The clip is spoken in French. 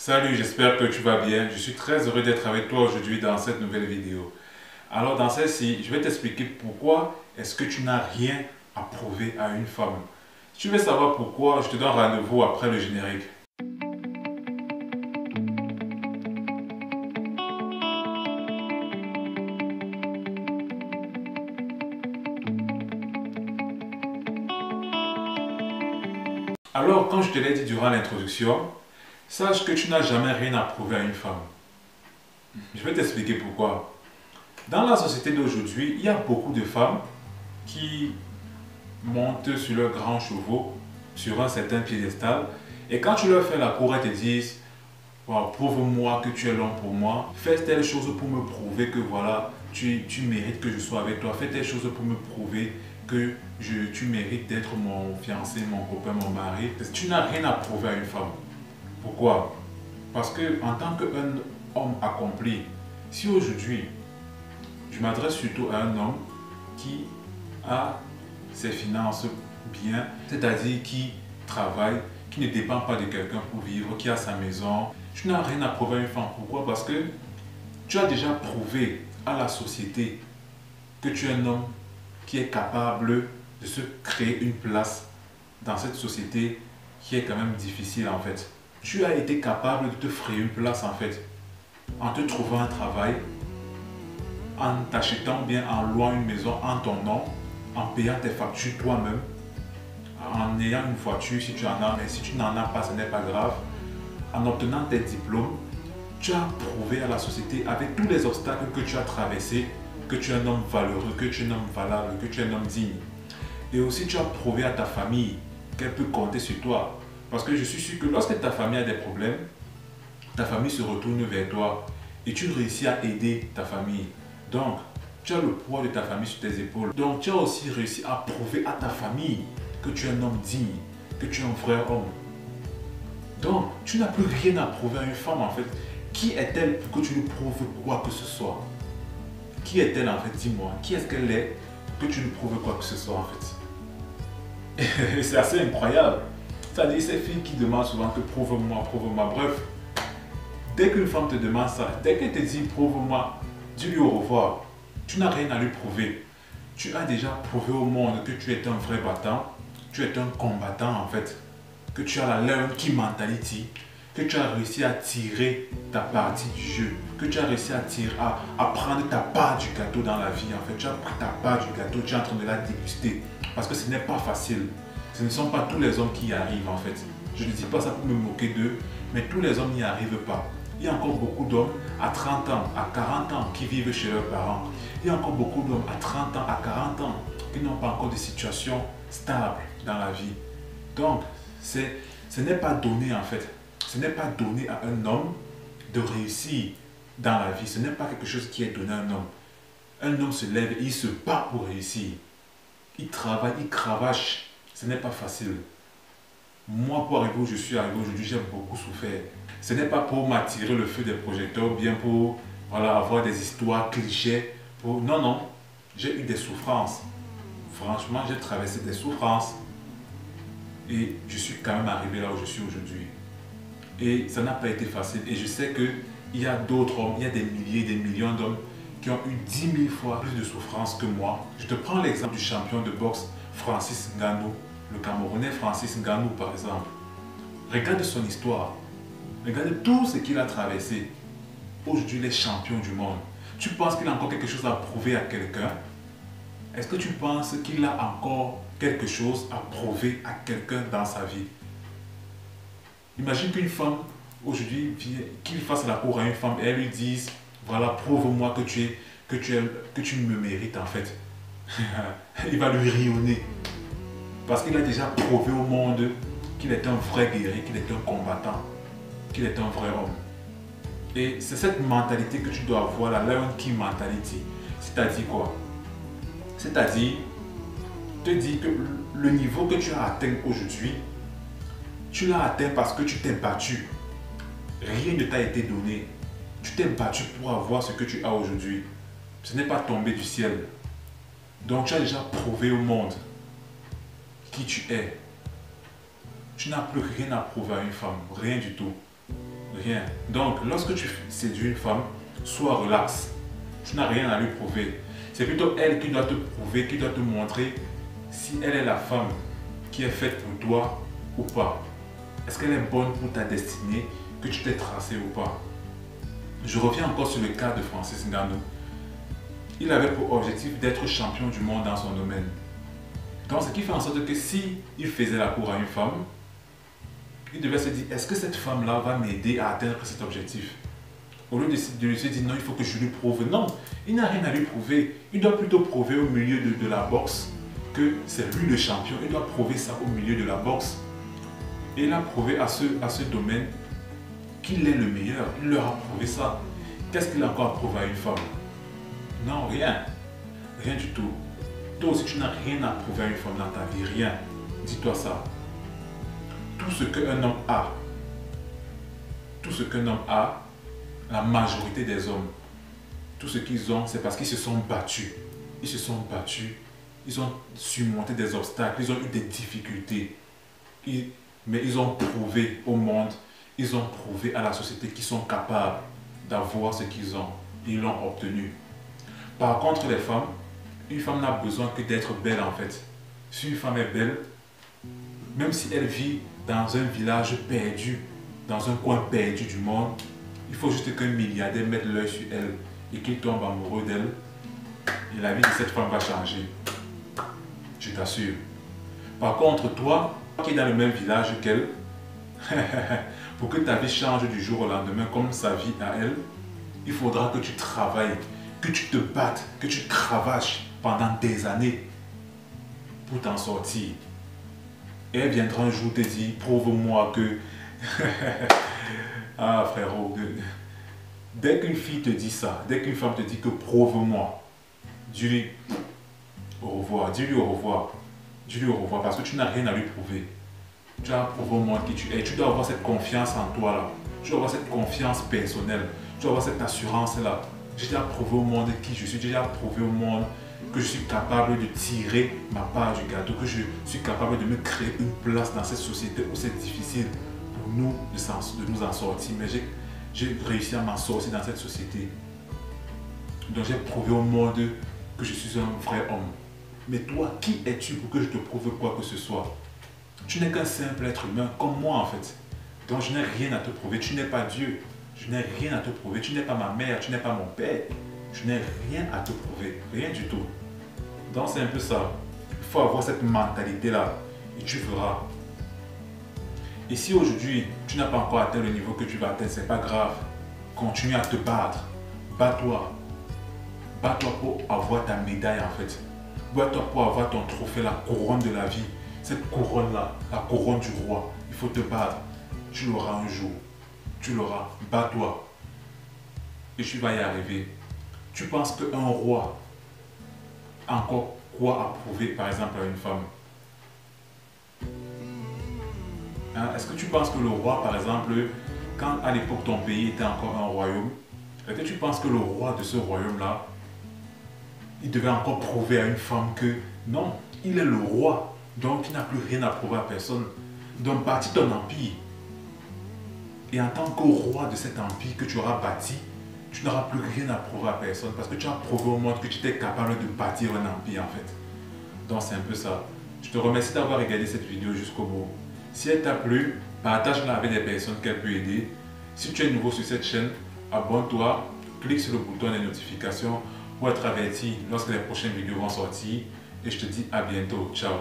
Salut, j'espère que tu vas bien. Je suis très heureux d'être avec toi aujourd'hui dans cette nouvelle vidéo. Alors dans celle-ci, je vais t'expliquer pourquoi est-ce que tu n'as rien à prouver à une femme. Si tu veux savoir pourquoi, je te donne rendez-vous après le générique. Alors, comme je te l'ai dit durant l'introduction, sache que tu n'as jamais rien à prouver à une femme. Je vais t'expliquer pourquoi. Dans la société d'aujourd'hui, il y a beaucoup de femmes qui montent sur leurs grands chevaux, sur un certain piédestal, et quand tu leur fais la cour, elles te disent: wow, prouve-moi que tu es l'homme pour moi, fais telle chose pour me prouver que voilà, tu mérites que je sois avec toi, fais telle chose pour me prouver que tu mérites d'être mon fiancé, mon copain, mon mari. Tu n'as rien à prouver à une femme. Pourquoi? Parce que en tant qu'un homme accompli, si aujourd'hui, je m'adresse surtout à un homme qui a ses finances bien, c'est-à-dire qui travaille, qui ne dépend pas de quelqu'un pour vivre, qui a sa maison. Tu n'as rien à prouver à une femme. Pourquoi? Parce que tu as déjà prouvé à la société que tu es un homme qui est capable de se créer une place dans cette société qui est quand même difficile en fait. Tu as été capable de te frayer une place en fait, en te trouvant un travail, en t'achetant bien, en louant une maison en ton nom, en payant tes factures toi-même, en ayant une voiture si tu en as, mais si tu n'en as pas, ce n'est pas grave. En obtenant tes diplômes, tu as prouvé à la société, avec tous les obstacles que tu as traversés, que tu es un homme valeureux, que tu es un homme valable, que tu es un homme digne. Et aussi, tu as prouvé à ta famille qu'elle peut compter sur toi. Parce que je suis sûr que lorsque ta famille a des problèmes, ta famille se retourne vers toi et tu réussis à aider ta famille. Donc, tu as le poids de ta famille sur tes épaules. Donc, tu as aussi réussi à prouver à ta famille que tu es un homme digne, que tu es un vrai homme. Donc, tu n'as plus rien à prouver à une femme en fait. Qui est-elle pour que tu lui prouves quoi que ce soit? Qui est-elle en fait? Dis-moi. Qui est-ce qu'elle est pour que tu lui prouves quoi que ce soit en fait? C'est assez incroyable. C'est-à-dire ces filles qui demandent souvent que prouve-moi, prouve-moi. Bref, dès qu'une femme te demande ça, dès qu'elle te dit prouve-moi, dis-lui au revoir. Tu n'as rien à lui prouver. Tu as déjà prouvé au monde que tu es un vrai battant, tu es un combattant en fait, que tu as la learn key mentality, que tu as réussi à tirer ta partie du jeu, que tu as réussi à prendre ta part du gâteau dans la vie en fait. Tu as pris ta part du gâteau, tu es en train de la déguster. Parce que ce n'est pas facile. Ce ne sont pas tous les hommes qui y arrivent en fait. Je ne dis pas ça pour me moquer d'eux, mais tous les hommes n'y arrivent pas. Il y a encore beaucoup d'hommes à 30 ans, à 40 ans qui vivent chez leurs parents. Il y a encore beaucoup d'hommes à 30 ans, à 40 ans qui n'ont pas encore de situation stable dans la vie. Donc, ce n'est pas donné en fait. Ce n'est pas donné à un homme de réussir dans la vie. Ce n'est pas quelque chose qui est donné à un homme. Un homme se lève et il se bat pour réussir. Il travaille, il cravache. Ce n'est pas facile. Moi, pour arriver où je suis arrivé aujourd'hui, j'ai beaucoup souffert. Ce n'est pas pour m'attirer le feu des projecteurs, bien pour voilà, avoir des histoires clichés. Non, non. J'ai eu des souffrances. Franchement, j'ai traversé des souffrances. Et je suis quand même arrivé là où je suis aujourd'hui. Et ça n'a pas été facile. Et je sais qu'il y a d'autres hommes, il y a des milliers, des millions d'hommes qui ont eu 10 000 fois plus de souffrance que moi. Je te prends l'exemple du champion de boxe Francis Ngannou, le Camerounais Francis Ngannou par exemple. Regarde son histoire. Regarde tout ce qu'il a traversé. Aujourd'hui, il est champion du monde. Tu penses qu'il a encore quelque chose à prouver à quelqu'un? Est-ce que tu penses qu'il a encore quelque chose à prouver à quelqu'un dans sa vie? Imagine qu'une femme, aujourd'hui, qu'il fasse la cour à une femme et elle lui dise: voilà, prouve-moi que tu me mérites en fait. Il va lui rayonner. Parce qu'il a déjà prouvé au monde qu'il est un vrai guerrier, qu'il est un combattant, qu'il est un vrai homme. Et c'est cette mentalité que tu dois avoir, la Lion King mentality. C'est-à-dire quoi? C'est-à-dire, te dire que le niveau que tu as atteint aujourd'hui, tu l'as atteint parce que tu t'es battu. Rien ne t'a été donné. Tu t'es battu pour avoir ce que tu as aujourd'hui. Ce n'est pas tombé du ciel. Donc tu as déjà prouvé au monde qui tu es. Tu n'as plus rien à prouver à une femme. Rien du tout. Rien. Donc, lorsque tu séduis une femme, sois relax. Tu n'as rien à lui prouver. C'est plutôt elle qui doit te prouver, qui doit te montrer si elle est la femme qui est faite pour toi ou pas. Est-ce qu'elle est bonne pour ta destinée que tu t'es tracée ou pas? Je reviens encore sur le cas de Francis Ngannou. Il avait pour objectif d'être champion du monde dans son domaine. Donc, ce qui fait en sorte que si il faisait la cour à une femme, il devait se dire, est-ce que cette femme-là va m'aider à atteindre cet objectif? Au lieu de lui se dire, non, il faut que je lui prouve. Non, il n'a rien à lui prouver. Il doit plutôt prouver au milieu de la boxe que c'est lui le champion. Il doit prouver ça au milieu de la boxe. Et il a prouvé à ce domaine qu'il est le meilleur. Il leur a prouvé ça. Qu'est-ce qu'il a encore à prouver à une femme? Non, rien. Rien du tout. Toi aussi, tu n'as rien à prouver à une femme dans ta vie. Rien. Dis-toi ça. Tout ce qu'un homme a, la majorité des hommes, tout ce qu'ils ont, c'est parce qu'ils se sont battus. Ils se sont battus. Ils ont surmonté des obstacles. Ils ont eu des difficultés. Mais ils ont prouvé au monde, ils ont prouvé à la société qu'ils sont capables d'avoir ce qu'ils ont. Ils l'ont obtenu. Par contre, les femmes, une femme n'a besoin que d'être belle en fait. Si une femme est belle, même si elle vit dans un village perdu, dans un coin perdu du monde, il faut juste qu'un milliardaire mette l'œil sur elle et qu'il tombe amoureux d'elle. Et la vie de cette femme va changer. Je t'assure. Par contre, toi, qui est dans le même village qu'elle, pour que ta vie change du jour au lendemain comme sa vie à elle, il faudra que tu travailles, que tu te battes, que tu cravaches pendant des années pour t'en sortir. Et elle viendra un jour te dire, prouve-moi que... Ah frérot, dès qu'une fille te dit ça, dès qu'une femme te dit que prouve-moi, dis-lui au revoir, dis-lui au revoir. Dis-lui au revoir parce que tu n'as rien à lui prouver. Tu as prouvé au monde qui tu es. Tu dois avoir cette confiance en toi là. Tu dois avoir cette confiance personnelle. Tu dois avoir cette assurance là. J'ai déjà prouvé au monde qui je suis. J'ai déjà prouvé au monde que je suis capable de tirer ma part du gâteau. Que je suis capable de me créer une place dans cette société où c'est difficile pour nous de nous en sortir. Mais j'ai réussi à m'en sortir dans cette société. Donc j'ai prouvé au monde que je suis un vrai homme. Mais toi, qui es-tu pour que je te prouve quoi que ce soit? Tu n'es qu'un simple être humain, comme moi en fait. Donc je n'ai rien à te prouver. Tu n'es pas Dieu. Je n'ai rien à te prouver. Tu n'es pas ma mère, tu n'es pas mon père. Je n'ai rien à te prouver. Rien du tout. Donc c'est un peu ça. Il faut avoir cette mentalité-là. Et tu feras. Et si aujourd'hui, tu n'as pas encore atteint le niveau que tu vas atteindre, c'est pas grave. Continue à te battre. Bats-toi. Bats-toi pour avoir ta médaille en fait. Bats-toi pour avoir ton trophée, la couronne de la vie. Cette couronne-là, la couronne du roi. Il faut te battre. Tu l'auras un jour. Tu l'auras. Bats-toi. Et tu vas y arriver. Tu penses qu'un roi a encore quoi à prouver, par exemple, à une femme? Hein? Est-ce que tu penses que le roi, par exemple, quand à l'époque ton pays était encore un royaume, est-ce que tu penses que le roi de ce royaume-là, il devait encore prouver à une femme que non, il est le roi, donc il n'a plus rien à prouver à personne. Donc bâtis ton empire. Et en tant que roi de cet empire que tu auras bâti, tu n'auras plus rien à prouver à personne parce que tu as prouvé au monde que tu étais capable de bâtir un empire en fait. Donc c'est un peu ça. Je te remercie d'avoir regardé cette vidéo jusqu'au bout. Si elle t'a plu, partage-la avec des personnes qu'elle peut aider. Si tu es nouveau sur cette chaîne, abonne-toi, clique sur le bouton des notifications pour être averti lorsque les prochaines vidéos vont sortir. Et je te dis à bientôt. Ciao.